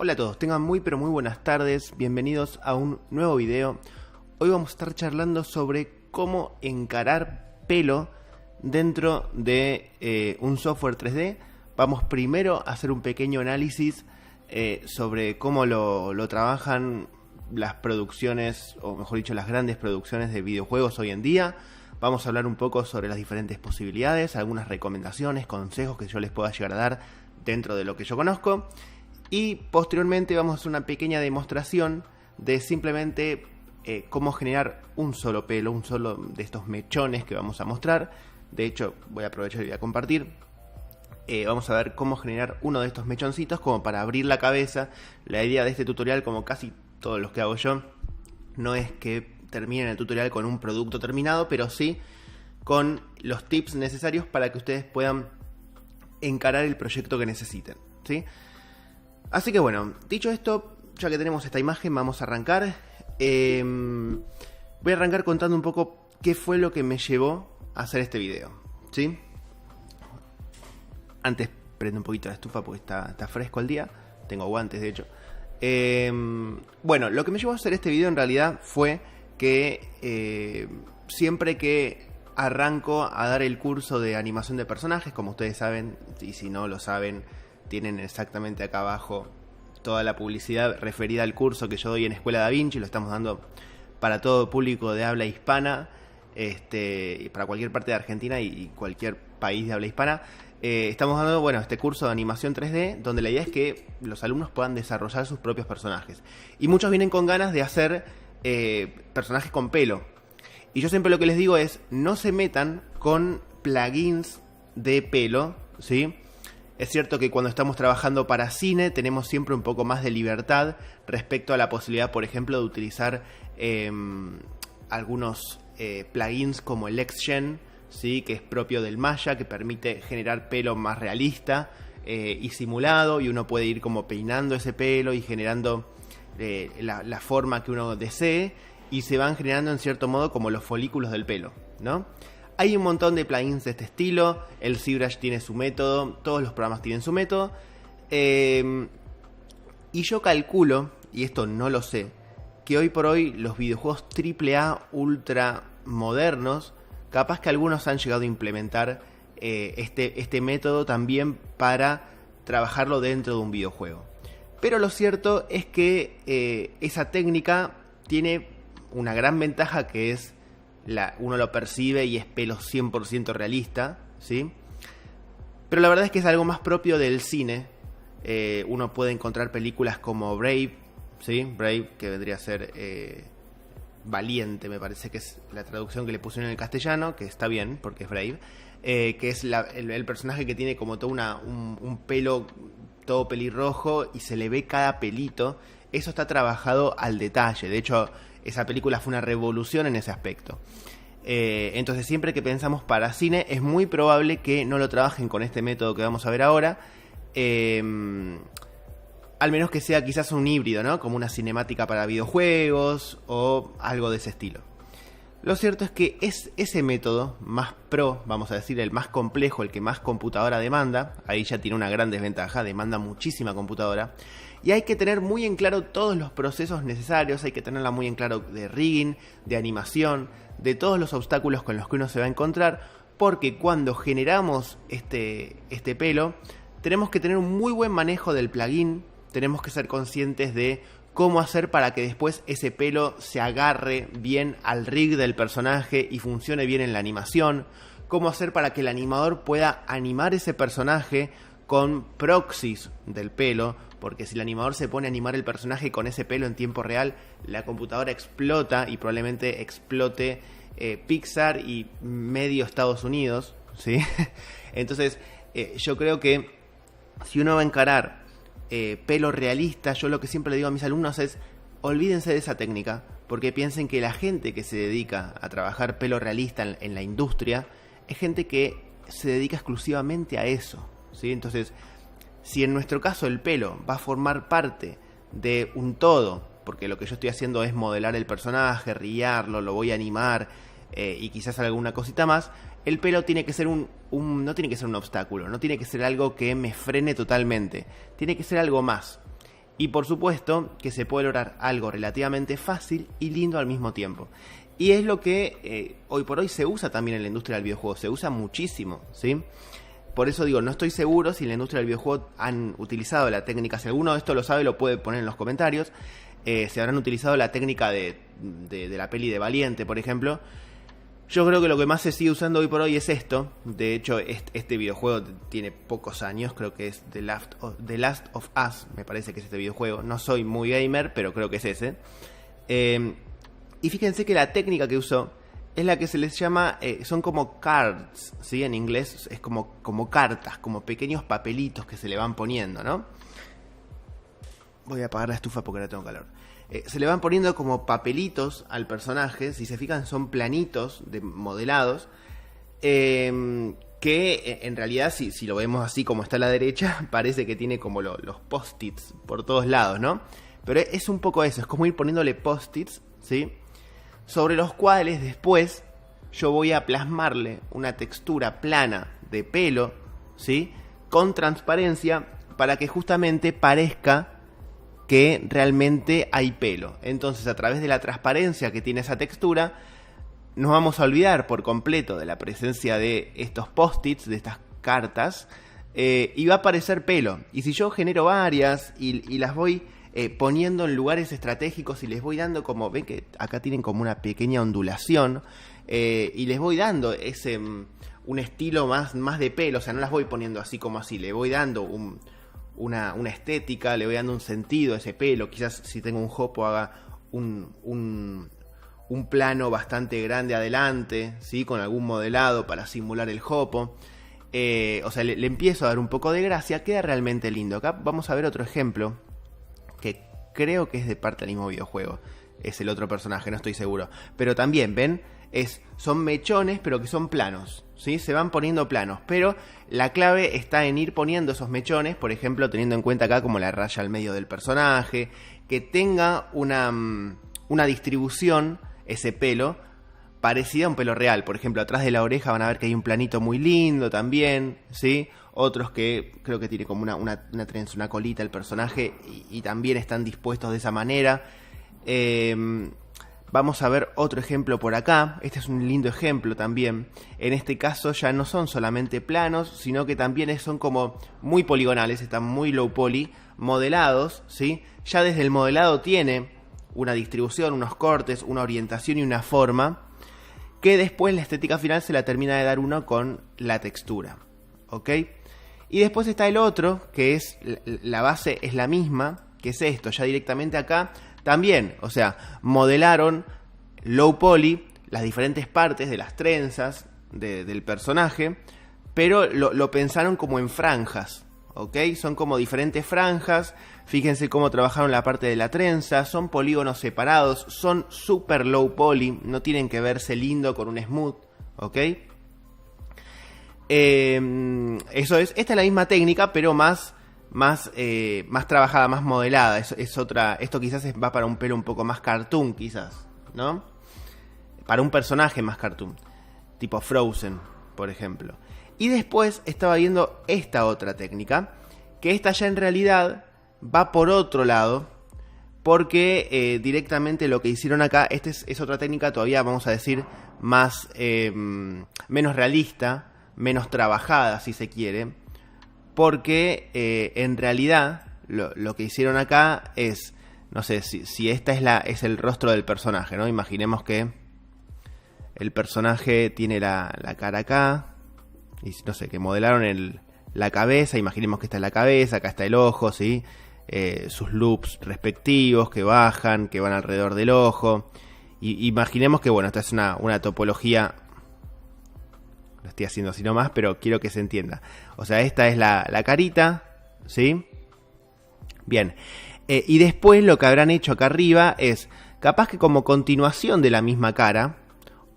Hola a todos, tengan muy pero muy buenas tardes, bienvenidos a un nuevo video. Hoy vamos a estar charlando sobre cómo encarar pelo dentro de un software 3D. Vamos primero a hacer un pequeño análisis sobre cómo lo trabajan las producciones, o mejor dicho, las grandes producciones de videojuegos hoy en día. Vamos a hablar un poco sobre las diferentes posibilidades, algunas recomendaciones, consejos que yo les pueda llegar a dar dentro de lo que yo conozco. Y posteriormente vamos a hacer una pequeña demostración de simplemente cómo generar un solo pelo, un solo de estos mechones que vamos a mostrar. De hecho, voy a aprovechar y voy a compartir. Vamos a ver cómo generar uno de estos mechoncitos como para abrir la cabeza. La idea de este tutorial, como casi todos los que hago yo, no es que terminen el tutorial con un producto terminado, pero sí con los tips necesarios para que ustedes puedan encarar el proyecto que necesiten, ¿sí? Así que bueno, dicho esto, ya que tenemos esta imagen, vamos a arrancar. Voy a arrancar contando un poco qué fue lo que me llevó a hacer este video, ¿sí? Antes prendo un poquito la estufa porque está fresco el día. Tengo guantes, de hecho. Bueno, lo que me llevó a hacer este video en realidad fue que siempre que arranco a dar el curso de animación de personajes, como ustedes saben, y si no lo saben, tienen exactamente acá abajo toda la publicidad referida al curso que yo doy en Escuela Da Vinci. Lo estamos dando para todo público de habla hispana, para cualquier parte de Argentina y cualquier país de habla hispana. Estamos dando, bueno, este curso de animación 3D, donde la idea es que los alumnos puedan desarrollar sus propios personajes. Y muchos vienen con ganas de hacer personajes con pelo. Y yo siempre lo que les digo es, no se metan con plugins de pelo, ¿sí? Es cierto que cuando estamos trabajando para cine tenemos siempre un poco más de libertad respecto a la posibilidad, por ejemplo, de utilizar algunos plugins como el XGen, ¿sí? Que es propio del Maya, que permite generar pelo más realista y simulado, y uno puede ir como peinando ese pelo y generando la forma que uno desee, y se van generando en cierto modo como los folículos del pelo, ¿no? Hay un montón de plugins de este estilo. El ZBrush tiene su método, todos los programas tienen su método, y yo calculo, y esto no lo sé, que hoy por hoy los videojuegos AAA ultra modernos, capaz que algunos han llegado a implementar este método también para trabajarlo dentro de un videojuego. Pero lo cierto es que esa técnica tiene una gran ventaja, que es uno lo percibe y es pelo 100% realista, ¿sí? Pero la verdad es que es algo más propio del cine. Uno puede encontrar películas como Brave, ¿sí? Brave, que vendría a ser Valiente, me parece que es la traducción que le pusieron en el castellano, que está bien porque es Brave, que es el personaje que tiene como todo un pelo todo pelirrojo y se le ve cada pelito. Eso está trabajado al detalle. De hecho, esa película fue una revolución en ese aspecto. Entonces, siempre que pensamos para cine, es muy probable que no lo trabajen con este método que vamos a ver ahora. Al menos que sea quizás un híbrido, ¿no? Como una cinemática para videojuegos o algo de ese estilo. Lo cierto es que es ese método más pro, vamos a decir, el más complejo, el que más computadora demanda. Ahí ya tiene una gran desventaja, demanda muchísima computadora. Y hay que tener muy en claro todos los procesos necesarios, hay que tenerla muy en claro de rigging, de animación, de todos los obstáculos con los que uno se va a encontrar, porque cuando generamos este pelo, tenemos que tener un muy buen manejo del plugin, tenemos que ser conscientes de cómo hacer para que después ese pelo se agarre bien al rig del personaje y funcione bien en la animación, cómo hacer para que el animador pueda animar ese personaje con proxies del pelo, porque si el animador se pone a animar el personaje con ese pelo en tiempo real, la computadora explota y probablemente explote Pixar y medio Estados Unidos, ¿sí? Entonces, yo creo que si uno va a encarar pelo realista, yo lo que siempre le digo a mis alumnos es, olvídense de esa técnica, porque piensen que la gente que se dedica a trabajar pelo realista en la industria es gente que se dedica exclusivamente a eso, ¿sí? Entonces, si en nuestro caso el pelo va a formar parte de un todo, porque lo que yo estoy haciendo es modelar el personaje, riarlo, lo voy a animar y quizás alguna cosita más, el pelo tiene que ser no tiene que ser un obstáculo, no tiene que ser algo que me frene totalmente, tiene que ser algo más. Y por supuesto que se puede lograr algo relativamente fácil y lindo al mismo tiempo. Y es lo que hoy por hoy se usa también en la industria del videojuego, se usa muchísimo, ¿sí? Por eso digo, no estoy seguro si en la industria del videojuego han utilizado la técnica. Si alguno de esto lo sabe, lo puede poner en los comentarios. Se habrán utilizado la técnica de la peli de Valiente, por ejemplo. Yo creo que lo que más se sigue usando hoy por hoy es esto. De hecho, este videojuego tiene pocos años. Creo que es The Last of Us, me parece que es este videojuego. No soy muy gamer, pero creo que es ese. Y fíjense que la técnica que usó es la que se les llama, son como cards, ¿sí? En inglés es como cartas, como pequeños papelitos que se le van poniendo, ¿no? Voy a apagar la estufa porque ahora tengo calor. Se le van poniendo como papelitos al personaje, si se fijan son planitos modelados, que en realidad si lo vemos así como está a la derecha, parece que tiene como los post-its por todos lados, ¿no? Pero es un poco eso, es como ir poniéndole post-its, ¿sí? Sobre los cuales después yo voy a plasmarle una textura plana de pelo, ¿sí? Con transparencia para que justamente parezca que realmente hay pelo. Entonces, a través de la transparencia que tiene esa textura, nos vamos a olvidar por completo de la presencia de estos post-its, de estas cartas, y va a aparecer pelo. Y si yo genero varias y las voy poniendo en lugares estratégicos y les voy dando como, ven que acá tienen como una pequeña ondulación, y les voy dando un estilo más de pelo, o sea, no las voy poniendo así como así, le voy dando una estética, le voy dando un sentido a ese pelo. Quizás si tengo un jopo haga un plano bastante grande adelante, ¿sí? Con algún modelado para simular el jopo. O sea, le empiezo a dar un poco de gracia, queda realmente lindo. Acá vamos a ver otro ejemplo, que creo que es de parte del mismo videojuego. Es el otro personaje, no estoy seguro. Pero también, ¿ven? Son mechones, pero que son planos, ¿sí? Se van poniendo planos, pero la clave está en ir poniendo esos mechones, por ejemplo, teniendo en cuenta acá como la raya al medio del personaje, que tenga una distribución, ese pelo, parecida a un pelo real. Por ejemplo, atrás de la oreja van a ver que hay un planito muy lindo también, ¿sí? Otros que creo que tiene como una trenza, una colita el personaje, y también están dispuestos de esa manera. Vamos a ver otro ejemplo por acá. Este es un lindo ejemplo también. En este caso ya no son solamente planos, sino que también son como muy poligonales, están muy low poly, modelados, ¿sí? Ya desde el modelado tiene una distribución, unos cortes, una orientación y una forma, que después la estética final se la termina de dar uno con la textura, ¿ok? Y después está el otro, que es la base es la misma, que es esto, ya directamente acá. También, o sea, modelaron low poly las diferentes partes de las trenzas del personaje, pero lo pensaron como en franjas, ¿ok? Son como diferentes franjas. Fíjense cómo trabajaron la parte de la trenza, son polígonos separados, son super low poly, no tienen que verse lindo con un smooth, ¿ok? Eso es, esta es la misma técnica, pero más trabajada, más modelada. Es otra. Esto quizás va para un pelo un poco más cartoon, quizás, ¿no? Para un personaje más cartoon, tipo Frozen, por ejemplo. Y después estaba viendo esta otra técnica, que esta ya en realidad va por otro lado, porque directamente lo que hicieron acá, esta es otra técnica todavía, vamos a decir, más menos realista, menos trabajada, si se quiere. Porque en realidad lo que hicieron acá es, no sé, si esta es el rostro del personaje, ¿no? Imaginemos que el personaje tiene la cara acá, y no sé, que modelaron la cabeza, imaginemos que esta es la cabeza, acá está el ojo, ¿sí? Sus loops respectivos que bajan, que van alrededor del ojo. Y imaginemos que, bueno, esta es una topología. Lo estoy haciendo así nomás, pero quiero que se entienda. O sea, esta es la carita, ¿sí? Bien. Y después lo que habrán hecho acá arriba es, capaz que como continuación de la misma cara,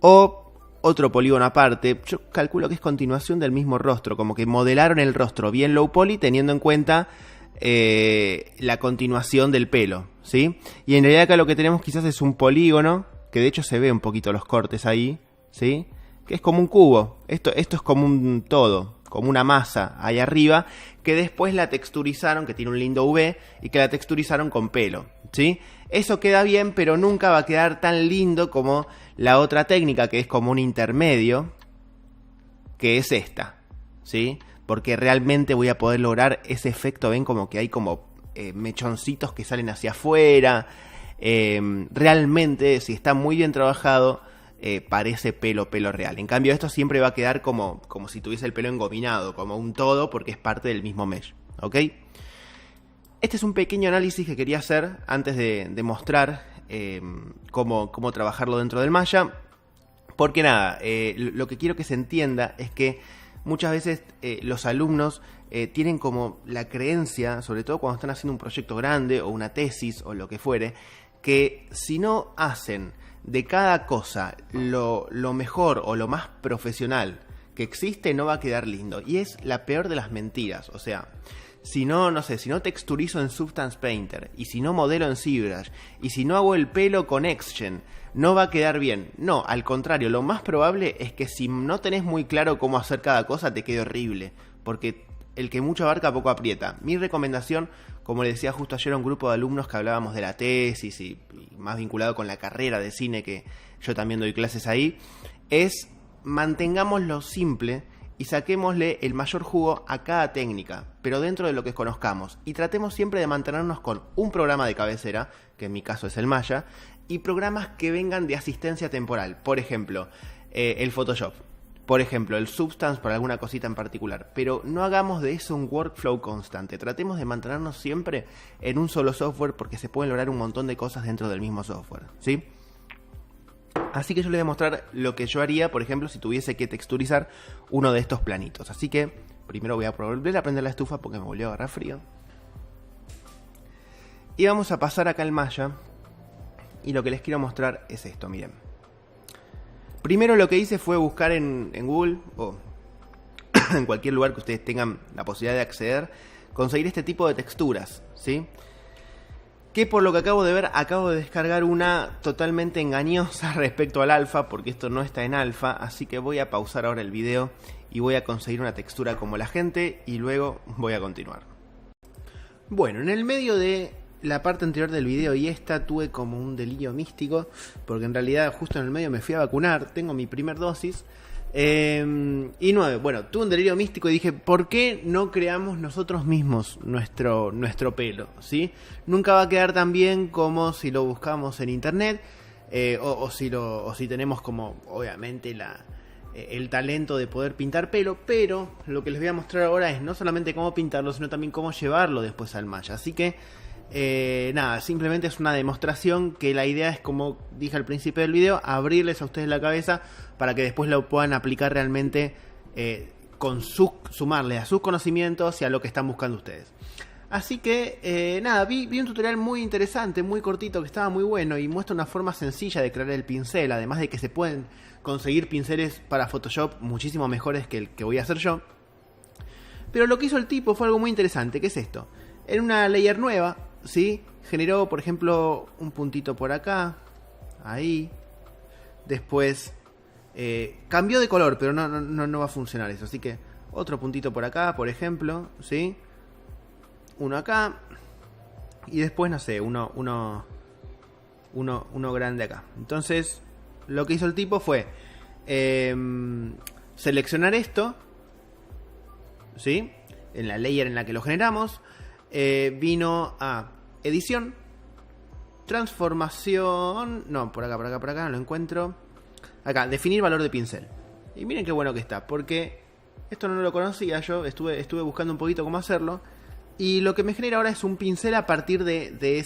o otro polígono aparte, yo calculo que es continuación del mismo rostro, como que modelaron el rostro bien low poly, teniendo en cuenta la continuación del pelo, ¿sí? Y en realidad acá lo que tenemos quizás es un polígono, que de hecho se ve un poquito los cortes ahí, ¿sí? Que es como un cubo. Esto es como un todo, como una masa ahí arriba, que después la texturizaron, que tiene un lindo V, y que la texturizaron con pelo, ¿sí? Eso queda bien, pero nunca va a quedar tan lindo como la otra técnica, que es como un intermedio, que es esta, ¿sí? Porque realmente voy a poder lograr ese efecto, ven como que hay como mechoncitos que salen hacia afuera. Realmente, si está muy bien trabajado, parece pelo real. En cambio, esto siempre va a quedar como si tuviese el pelo engominado, como un todo, porque es parte del mismo mesh, ¿ok? Este es un pequeño análisis que quería hacer antes de mostrar cómo trabajarlo dentro del Maya. Porque nada, lo que quiero que se entienda es que muchas veces los alumnos tienen como la creencia, sobre todo cuando están haciendo un proyecto grande o una tesis o lo que fuere, que si no hacen de cada cosa lo mejor o lo más profesional que existe, no va a quedar lindo. Y es la peor de las mentiras. O sea, si no texturizo en Substance Painter, y si no modelo en ZBrush, y si no hago el pelo con XGen, no va a quedar bien. No, al contrario, lo más probable es que si no tenés muy claro cómo hacer cada cosa, te quede horrible. Porque el que mucho abarca, poco aprieta. Mi recomendación, como le decía justo ayer a un grupo de alumnos que hablábamos de la tesis y más vinculado con la carrera de cine, que yo también doy clases ahí, es mantengámoslo simple y saquémosle el mayor jugo a cada técnica, pero dentro de lo que conozcamos. Y tratemos siempre de mantenernos con un programa de cabecera, que en mi caso es el Maya, y programas que vengan de asistencia temporal. Por ejemplo, el Photoshop. Por ejemplo, el Substance para alguna cosita en particular. Pero no hagamos de eso un workflow constante. Tratemos de mantenernos siempre en un solo software, porque se pueden lograr un montón de cosas dentro del mismo software, ¿sí? Así que yo les voy a mostrar lo que yo haría, por ejemplo, si tuviese que texturizar uno de estos planitos. Así que primero voy a volver a prender la estufa porque me volvió a agarrar frío. Y vamos a pasar acá al Maya. Y lo que les quiero mostrar es esto, miren. Primero lo que hice fue buscar en Google o en cualquier lugar que ustedes tengan la posibilidad de acceder, conseguir este tipo de texturas, ¿sí? Que por lo que acabo de ver, acabo de descargar una totalmente engañosa respecto al alfa, porque esto no está en alfa, así que voy a pausar ahora el video y voy a conseguir una textura como la gente y luego voy a continuar. Bueno, en el medio de la parte anterior del video y esta tuve como un delirio místico, porque en realidad justo en el medio me fui a vacunar, tengo mi primer dosis. Y bueno, tuve un delirio místico y dije, ¿por qué no creamos nosotros mismos nuestro pelo? ¿Sí? Nunca va a quedar tan bien como si lo buscamos en internet, o si tenemos como, obviamente, el talento de poder pintar pelo, pero lo que les voy a mostrar ahora es no solamente cómo pintarlo, sino también cómo llevarlo después al Maya. Así que, nada, simplemente es una demostración que la idea es, como dije al principio del video, abrirles a ustedes la cabeza para que después lo puedan aplicar realmente, sumarle a sus conocimientos y a lo que están buscando ustedes. Así que, nada, vi un tutorial muy interesante, muy cortito, que estaba muy bueno y muestra una forma sencilla de crear el pincel, además de que se pueden conseguir pinceles para Photoshop muchísimo mejores que el que voy a hacer yo. Pero lo que hizo el tipo fue algo muy interesante, que es esto. En una layer nueva, ¿sí? Generó, por ejemplo, un puntito por acá, ahí. Después cambió de color, pero no va a funcionar eso. Así que otro puntito por acá, por ejemplo, ¿sí? Uno acá. Y después, no sé, uno grande acá. Entonces, lo que hizo el tipo fue seleccionar esto, ¿sí? En la layer en la que lo generamos. Vino a edición, transformación, no, por acá, no lo encuentro. Acá, definir valor de pincel. Y miren qué bueno que está, porque esto no lo conocía yo, estuve buscando un poquito cómo hacerlo. Y lo que me genera ahora es un pincel a partir de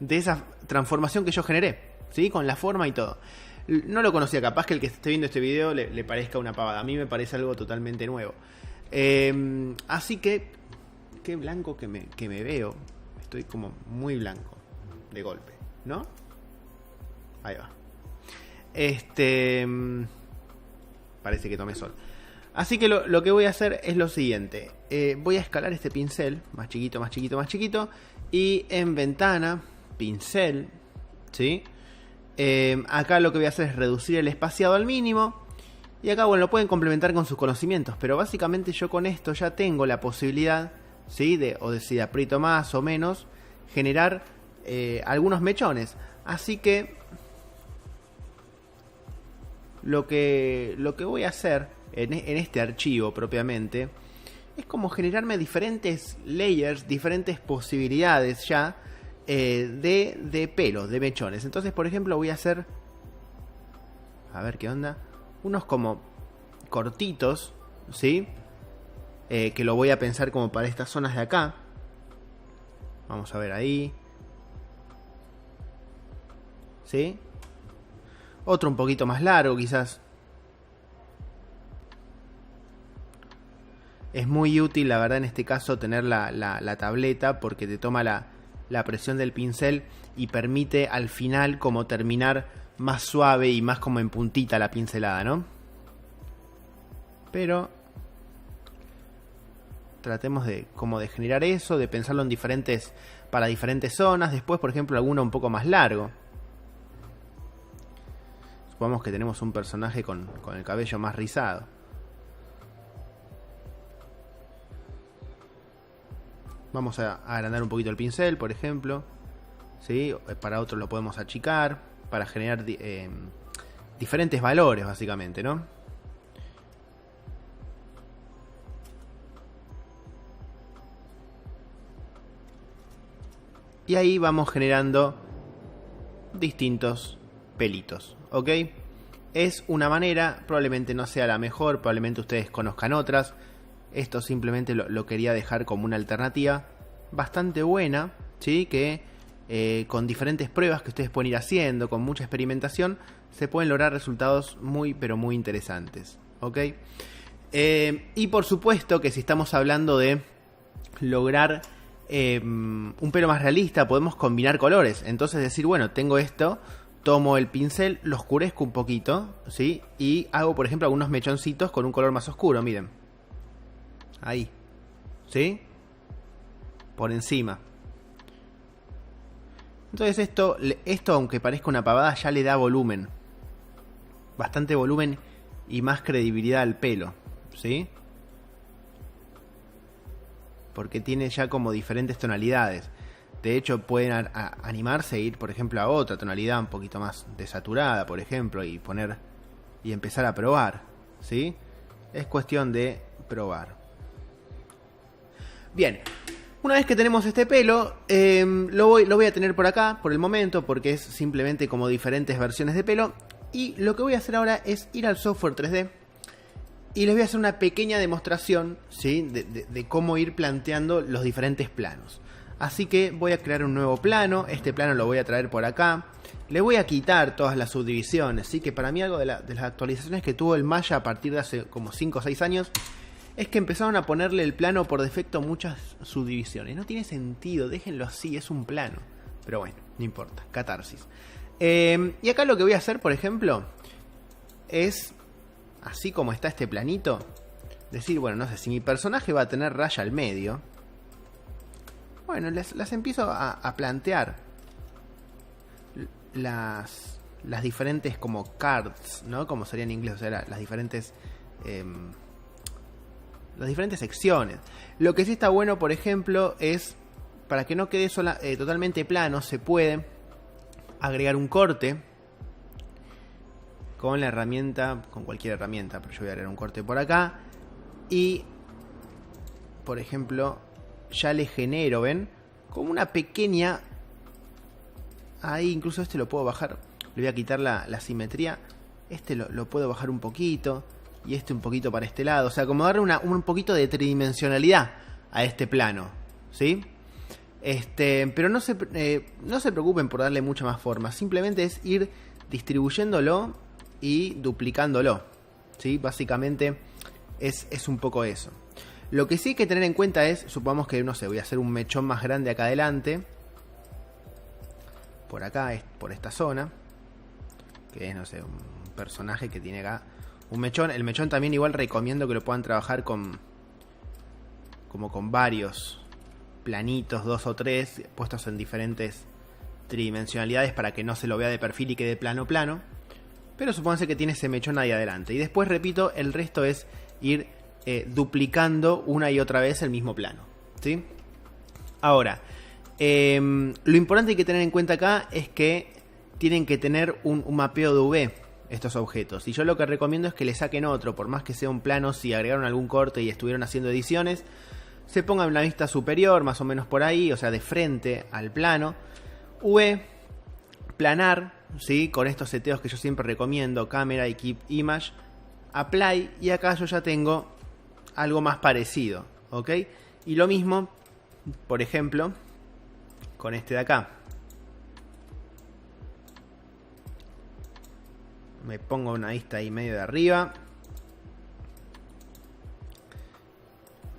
esa transformación que yo generé, ¿sí? Con la forma y todo. No lo conocía, capaz que el que esté viendo este video le parezca una pavada. A mí me parece algo totalmente nuevo. Así que, qué blanco que me veo. Estoy como muy blanco de golpe, ¿no? Ahí va. Parece que tomé sol. Así que lo que voy a hacer es lo siguiente. Voy a escalar este pincel más chiquito, más chiquito, más chiquito. Y en ventana, pincel, ¿sí? Acá lo que voy a hacer es reducir el espaciado al mínimo. Y acá, bueno, lo pueden complementar con sus conocimientos, pero básicamente yo con esto ya tengo la posibilidad, ¿sí? O de si aprieto más o menos, generar algunos mechones. Así que lo que voy a hacer en este archivo propiamente es como generarme diferentes layers, diferentes posibilidades ya de pelos, de mechones. Entonces, por ejemplo, voy a hacer, a ver qué onda, unos como cortitos, ¿sí? Que lo voy a pensar como para estas zonas de acá. Vamos a ver ahí, ¿sí? Otro un poquito más largo quizás. Es muy útil, la verdad, en este caso tener la tableta, porque te toma la presión del pincel y permite al final como terminar más suave y más como en puntita la pincelada, ¿no? Pero tratemos de generar eso, de pensarlo en para diferentes zonas. Después, por ejemplo, alguno un poco más largo. Supongamos que tenemos un personaje con el cabello más rizado. Vamos a agrandar un poquito el pincel, por ejemplo, ¿sí? Para otros lo podemos achicar, para generar diferentes valores, básicamente, ¿no? Y ahí vamos generando distintos pelitos, ¿ok? Es una manera, probablemente no sea la mejor, probablemente ustedes conozcan otras. Esto simplemente lo quería dejar como una alternativa bastante buena, ¿sí? Que con diferentes pruebas que ustedes pueden ir haciendo, con mucha experimentación, se pueden lograr resultados muy, pero muy interesantes, ¿ok? Y por supuesto que si estamos hablando de lograr un pelo más realista, podemos combinar colores. Entonces decir, bueno, tengo esto, tomo el pincel, lo oscurezco un poquito, ¿sí? Y hago, por ejemplo, algunos mechoncitos con un color más oscuro, miren. Ahí, ¿sí? Por encima. Entonces esto, aunque parezca una pavada, ya le da volumen. Bastante volumen y más credibilidad al pelo, ¿sí? Porque tiene ya como diferentes tonalidades. De hecho, pueden animarse a ir, por ejemplo, a otra tonalidad un poquito más desaturada, por ejemplo, y empezar a probar, ¿sí? Es cuestión de probar. Bien, una vez que tenemos este pelo, lo voy a tener por acá, por el momento, porque es simplemente como diferentes versiones de pelo. Y lo que voy a hacer ahora es ir al software 3D y les voy a hacer una pequeña demostración, ¿sí? de cómo ir planteando los diferentes planos. Así que voy a crear un nuevo plano, este plano lo voy a traer por acá. Le voy a quitar todas las subdivisiones, ¿sí? Que para mí algo de las actualizaciones que tuvo el Maya a partir de hace como 5 o 6 años es que empezaron a ponerle el plano por defecto muchas subdivisiones. No tiene sentido, déjenlo así, es un plano. Pero bueno, no importa, catarsis. Y acá lo que voy a hacer, por ejemplo, es, así como está este planito, decir, bueno, no sé, si mi personaje va a tener raya al medio, bueno, las empiezo a plantear las diferentes como cards, ¿no? Como sería en inglés, o sea, las diferentes secciones. Lo que sí está bueno, por ejemplo, es para que no quede totalmente plano, se puede agregar un corte con la herramienta, con cualquier herramienta, pero yo voy a agregar un corte por acá y, por ejemplo, ya le genero, ¿ven? Como una pequeña, ahí incluso este lo puedo bajar, le voy a quitar la simetría, este lo puedo bajar un poquito y este un poquito para este lado, o sea, como darle un poquito de tridimensionalidad a este plano, ¿sí? Pero no se preocupen por darle mucha más forma, simplemente es ir distribuyéndolo y duplicándolo, ¿sí? Básicamente es un poco eso. Lo que sí hay que tener en cuenta es, supongamos que, no sé, voy a hacer un mechón más grande acá adelante, por acá, por esta zona, que es, no sé, un personaje que tiene acá un mechón. El mechón también igual recomiendo que lo puedan trabajar como con varios planitos, 2 o 3, puestos en diferentes tridimensionalidades para que no se lo vea de perfil y quede plano. pero supónganse que tiene ese mechón ahí adelante. Y después, repito, el resto es ir duplicando una y otra vez el mismo plano, ¿sí? Ahora, lo importante que hay que tener en cuenta acá es que tienen que tener un mapeo de UV estos objetos. Y yo lo que recomiendo es que le saquen otro, por más que sea un plano, si agregaron algún corte y estuvieron haciendo ediciones, se pongan en la vista superior, más o menos por ahí, o sea, de frente al plano. UV, planar, ¿sí? Con estos seteos que yo siempre recomiendo, cámara y keep image, apply, y acá yo ya tengo algo más parecido, ¿ok? Y lo mismo, por ejemplo, con este de acá. Me pongo una vista ahí medio de arriba.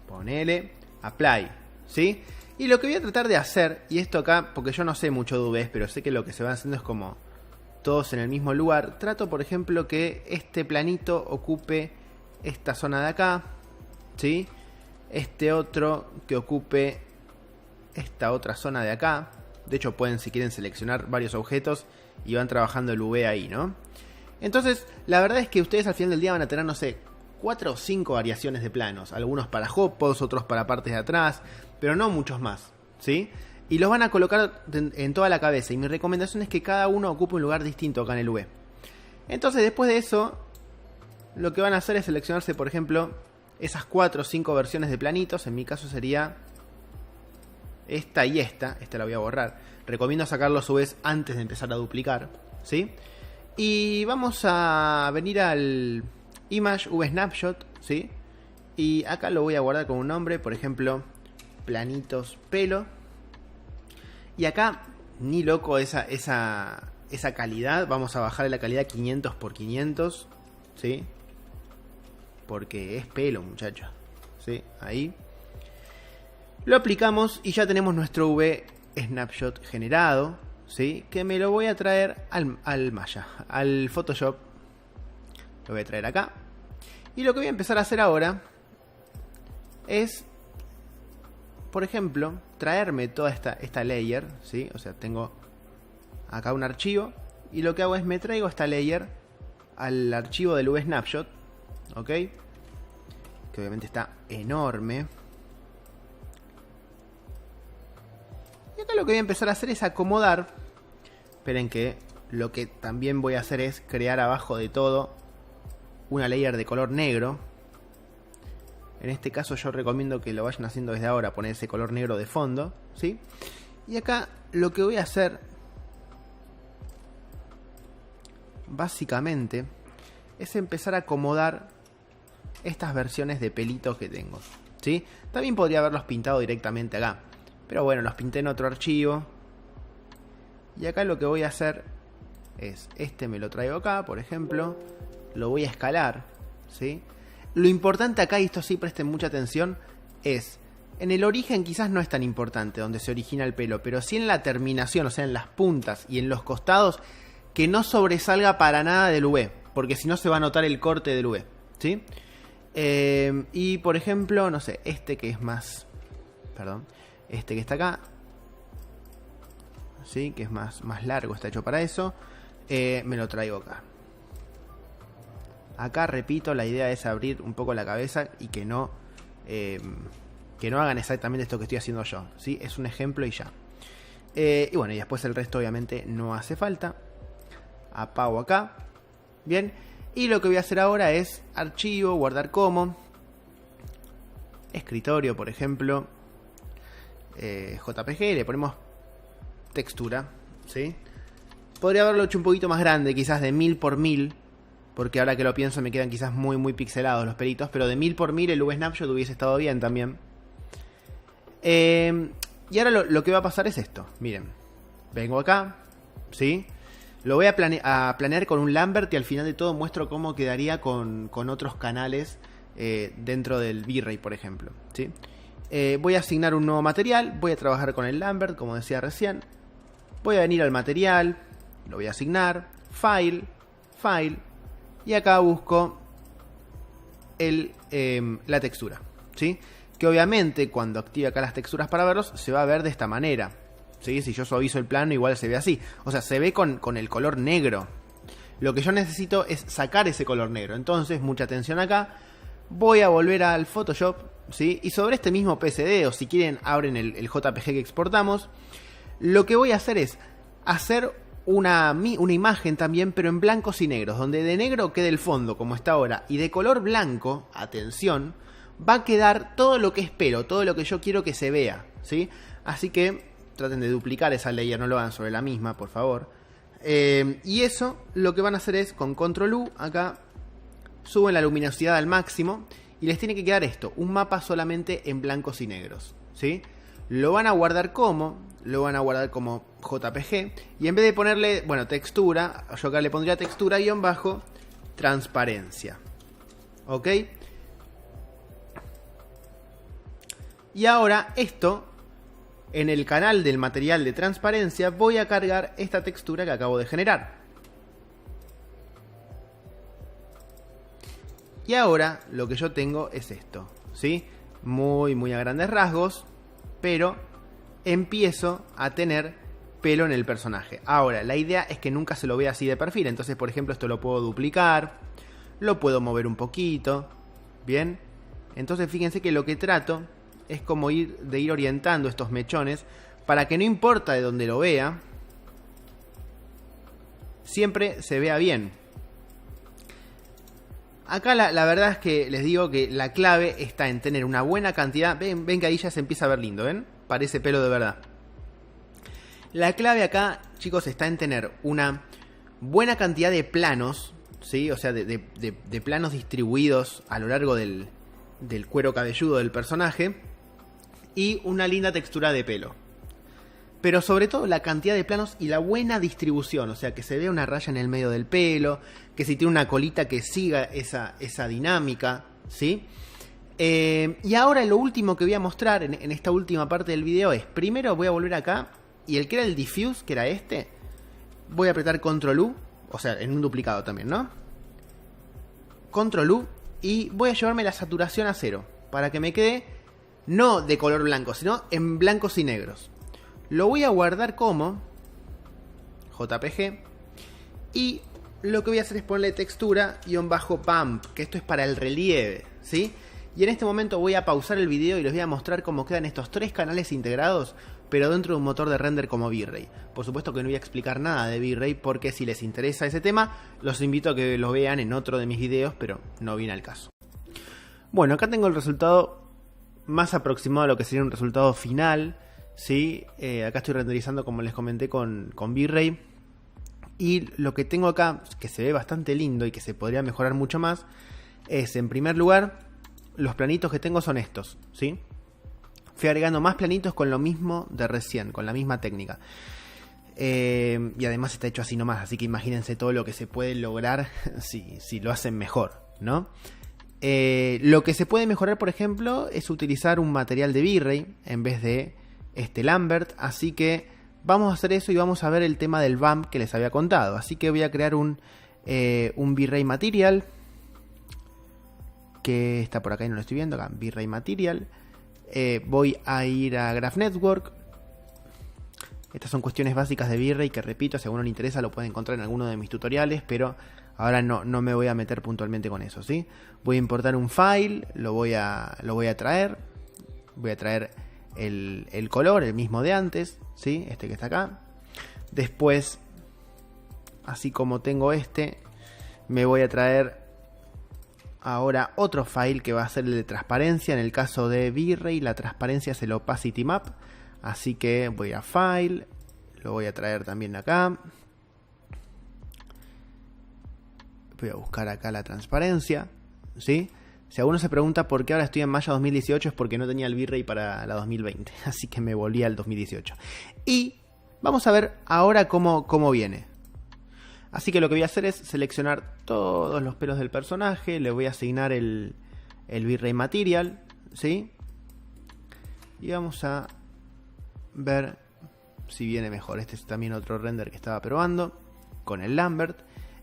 Ponele apply, ¿sí? Y lo que voy a tratar de hacer, y esto acá, porque yo no sé mucho de UVs, pero sé que lo que se va haciendo es como todos en el mismo lugar. Trato, por ejemplo, que este planito ocupe esta zona de acá, ¿sí? Este otro que ocupe esta otra zona de acá. De hecho, pueden, si quieren, seleccionar varios objetos y van trabajando el UV ahí, ¿no? Entonces, la verdad es que ustedes al final del día van a tener, no sé, 4 o 5 variaciones de planos. Algunos para hopos, otros para partes de atrás, pero no muchos más, ¿sí? Y los van a colocar en toda la cabeza. Y mi recomendación es que cada uno ocupe un lugar distinto acá en el UV. Entonces, después de eso, lo que van a hacer es seleccionarse, por ejemplo, esas 4 o 5 versiones de planitos. En mi caso sería esta y esta. Esta la voy a borrar. Recomiendo sacar los UVs antes de empezar a duplicar, ¿sí? Y vamos a venir al Image V Snapshot, ¿sí? Y acá lo voy a guardar con un nombre, por ejemplo, planitos pelo. Y acá, ni loco esa calidad. Vamos a bajarle la calidad 500 por 500, ¿sí? Porque es pelo, muchachos, ¿sí? Ahí. Lo aplicamos y ya tenemos nuestro V Snapshot generado, ¿sí? Que me lo voy a traer al Maya, al Photoshop. Lo voy a traer acá. Y lo que voy a empezar a hacer ahora es, por ejemplo, traerme toda esta layer, ¿sí? O sea, tengo acá un archivo y lo que hago es me traigo esta layer al archivo del V Snapshot, ¿ok? Que obviamente está enorme. Y acá lo que voy a empezar a hacer es acomodar. Esperen que lo que también voy a hacer es crear abajo de todo una layer de color negro. En este caso yo recomiendo que lo vayan haciendo desde ahora, poner ese color negro de fondo, ¿sí? Y acá lo que voy a hacer básicamente es empezar a acomodar estas versiones de pelitos que tengo, ¿sí? También podría haberlos pintado directamente acá, pero bueno, los pinté en otro archivo. Y acá lo que voy a hacer es, este me lo traigo acá, por ejemplo, lo voy a escalar, ¿sí? Lo importante acá, y esto sí presten mucha atención, es, en el origen quizás no es tan importante donde se origina el pelo, pero sí en la terminación, o sea, en las puntas y en los costados, que no sobresalga para nada del V, porque si no se va a notar el corte del V, ¿sí? Y por ejemplo, no sé, este que es más, perdón, este que está acá, ¿sí? Que es más largo, está hecho para eso, me lo traigo acá. Acá, repito, la idea es abrir un poco la cabeza y que no hagan exactamente esto que estoy haciendo yo, ¿sí? Es un ejemplo y ya. Y bueno, y después el resto obviamente no hace falta. Apago acá. Bien. Y lo que voy a hacer ahora es archivo, guardar como. Escritorio, por ejemplo. JPG, le ponemos textura, ¿sí? Podría haberlo hecho un poquito más grande, quizás de 1000 por 1000. Porque ahora que lo pienso me quedan quizás muy pixelados los pelitos. Pero de 1000 por 1000 el V Snapshot hubiese estado bien también. Y ahora lo que va a pasar es esto. Miren. Vengo acá. ¿Sí? Lo voy a planear con un Lambert. Y al final de todo muestro cómo quedaría con otros canales dentro del V-Ray, por ejemplo. ¿Sí? Voy a asignar un nuevo material. Voy a trabajar con el Lambert, como decía recién. Voy a venir al material. Lo voy a asignar. File. Y acá busco la textura, ¿sí? Que obviamente cuando active acá las texturas para verlos se va a ver de esta manera, ¿sí? Si yo suavizo el plano igual se ve así. O sea, se ve con el color negro. Lo que yo necesito es sacar ese color negro. Entonces, mucha atención acá. Voy a volver al Photoshop, ¿sí? Y sobre este mismo PSD, o si quieren, abren el JPG que exportamos. Lo que voy a hacer es hacer una imagen también, pero en blancos y negros, donde de negro quede el fondo, como está ahora, y de color blanco, atención, va a quedar todo lo que espero, todo lo que yo quiero que se vea, ¿sí? Así que traten de duplicar esa layer, no lo hagan sobre la misma, por favor. Y eso lo que van a hacer es con Control U, acá suben la luminosidad al máximo y les tiene que quedar esto, un mapa solamente en blancos y negros, ¿sí? Lo van a guardar como JPG y en vez de ponerle, bueno, textura, yo acá le pondría textura _ transparencia, ¿ok? Y ahora esto, en el canal del material de transparencia, voy a cargar esta textura que acabo de generar. Y ahora lo que yo tengo es esto, ¿sí? Muy a grandes rasgos, pero empiezo a tener pelo en el personaje. Ahora, la idea es que nunca se lo vea así de perfil. Entonces, por ejemplo, esto lo puedo duplicar, lo puedo mover un poquito, ¿bien? Entonces, fíjense que lo que trato es como ir orientando estos mechones para que no importa de dónde lo vea, siempre se vea bien. Acá la verdad es que les digo que la clave está en tener una buena cantidad. Ven que ahí ya se empieza a ver lindo, ¿ven? Parece pelo de verdad. La clave acá, chicos, está en tener una buena cantidad de planos, ¿sí? O sea, de planos distribuidos a lo largo del cuero cabelludo del personaje. Y una linda textura de pelo. Pero sobre todo la cantidad de planos y la buena distribución. O sea, que se vea una raya en el medio del pelo. Que si tiene una colita que siga esa dinámica, ¿sí? Y ahora lo último que voy a mostrar en esta última parte del video es... Primero voy a volver acá. Y el que era el diffuse, que era este, voy a apretar Control U. O sea, en un duplicado también, ¿no? Control U. Y voy a llevarme la saturación a 0. Para que me quede... no de color blanco, sino en blancos y negros. Lo voy a guardar como JPG. Y lo que voy a hacer es ponerle textura _bump, que esto es para el relieve, ¿sí? Y en este momento voy a pausar el video y les voy a mostrar cómo quedan estos 3 canales integrados, pero dentro de un motor de render como V-Ray. Por supuesto que no voy a explicar nada de V-Ray, porque si les interesa ese tema, los invito a que lo vean en otro de mis videos, pero no viene al caso. Bueno, acá tengo el resultado más aproximado a lo que sería un resultado final, ¿sí? Acá estoy renderizando, como les comenté, con V-Ray. Y lo que tengo acá, que se ve bastante lindo y que se podría mejorar mucho más, es, en primer lugar, los planitos que tengo son estos, ¿sí? Fui agregando más planitos con lo mismo de recién, con la misma técnica. Y además está hecho así nomás, así que imagínense todo lo que se puede lograr si lo hacen mejor, ¿no? Lo que se puede mejorar, por ejemplo, es utilizar un material de V-Ray en vez de este Lambert. Así que vamos a hacer eso y vamos a ver el tema del bump que les había contado. Así que voy a crear un V-Ray Material, que está por acá y no lo estoy viendo. Acá, V-Ray Material. Voy a ir a Graph Network. Estas son cuestiones básicas de V-Ray que, repito, si a uno le interesa lo puede encontrar en alguno de mis tutoriales, pero ahora no me voy a meter puntualmente con eso, ¿sí? Voy a importar un file, lo voy a traer. Voy a traer el color, el mismo de antes, ¿sí? Este que está acá. Después, así como tengo este, me voy a traer ahora otro file que va a ser el de transparencia. En el caso de V-Ray, la transparencia es el opacity map. Así que voy a file, lo voy a traer también acá. Voy a buscar acá la transparencia, ¿sí? Si alguno se pregunta por qué ahora estoy en Maya 2018, es porque no tenía el V-Ray para la 2020. Así que me volví al 2018. Y vamos a ver ahora cómo viene. Así que lo que voy a hacer es seleccionar todos los pelos del personaje. Le voy a asignar el V-Ray Material, ¿sí? Y vamos a ver si viene mejor. Este es también otro render que estaba probando con el Lambert.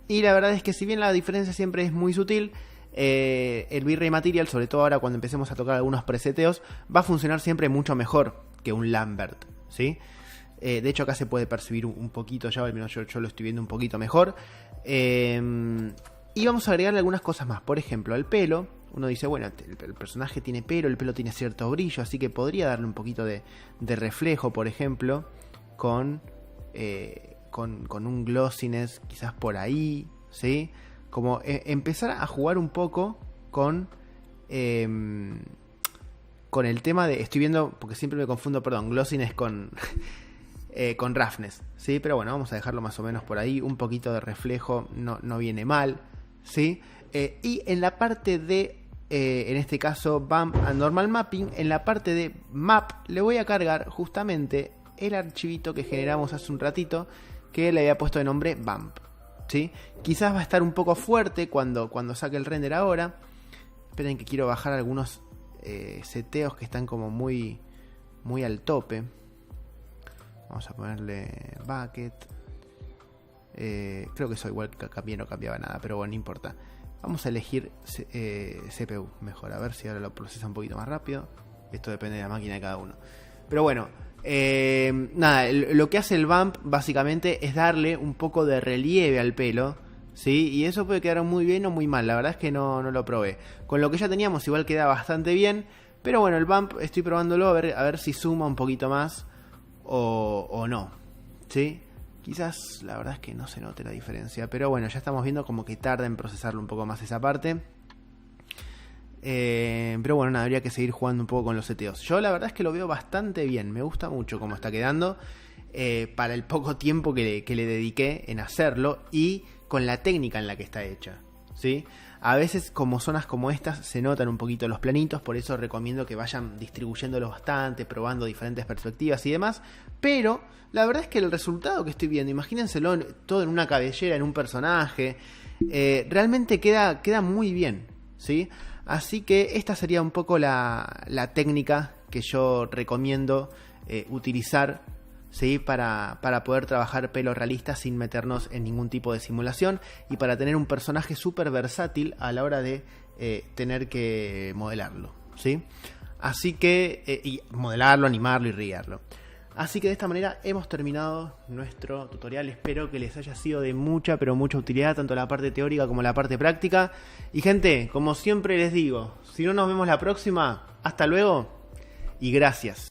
Y la verdad es que si bien la diferencia siempre es muy sutil, el V-Ray Material, sobre todo ahora cuando empecemos a tocar algunos preseteos, va a funcionar siempre mucho mejor que un Lambert, ¿sí? De hecho acá se puede percibir un poquito ya, al menos yo lo estoy viendo un poquito mejor. Y vamos a agregarle algunas cosas más. Por ejemplo, al pelo, uno dice, bueno, el personaje tiene pelo, el pelo tiene cierto brillo, así que podría darle un poquito de reflejo, por ejemplo, con un glossiness quizás por ahí, ¿sí? Como empezar a jugar un poco con el tema de... Estoy viendo, porque siempre me confundo, glossiness con roughness, ¿sí? Pero bueno, vamos a dejarlo más o menos por ahí. Un poquito de reflejo no viene mal, ¿sí? Y en la parte de, en este caso, Bump and Normal Mapping, en la parte de Map le voy a cargar justamente el archivito que generamos hace un ratito, que le había puesto de nombre Bump, ¿sí? Quizás va a estar un poco fuerte cuando saque el render ahora. Esperen que quiero bajar algunos seteos que están como muy al tope. Vamos a ponerle bucket. Creo que eso igual cambié, no cambiaba nada, pero bueno, no importa. Vamos a elegir CPU mejor, a ver si ahora lo procesa un poquito más rápido. Esto depende de la máquina de cada uno. Pero bueno, nada, lo que hace el bump básicamente es darle un poco de relieve al pelo, ¿sí? Y eso puede quedar muy bien o muy mal. La verdad es que no lo probé. Con lo que ya teníamos igual queda bastante bien. Pero bueno, el bump estoy probándolo a ver si suma un poquito más o no, ¿sí? Quizás la verdad es que no se note la diferencia, pero bueno, ya estamos viendo como que tarda en procesarlo un poco más esa parte. Pero bueno, nada, habría que seguir jugando un poco con los seteos. Yo la verdad es que lo veo bastante bien, me gusta mucho cómo está quedando para el poco tiempo que le dediqué en hacerlo y con la técnica en la que está hecha, ¿sí? A veces como zonas como estas se notan un poquito los planitos, por eso recomiendo que vayan distribuyéndolos bastante, probando diferentes perspectivas y demás, pero la verdad es que el resultado que estoy viendo, imagínenselo todo en una cabellera, en un personaje, realmente queda muy bien, ¿sí? Así que esta sería un poco la técnica que yo recomiendo utilizar, ¿sí? Para poder trabajar pelo realista sin meternos en ningún tipo de simulación y para tener un personaje súper versátil a la hora de tener que modelarlo, ¿sí? Así que, y modelarlo, animarlo y riarlo. Así que de esta manera hemos terminado nuestro tutorial. Espero que les haya sido de mucha, pero mucha utilidad, tanto la parte teórica como la parte práctica. Y gente, como siempre les digo, si no nos vemos la próxima, hasta luego y gracias.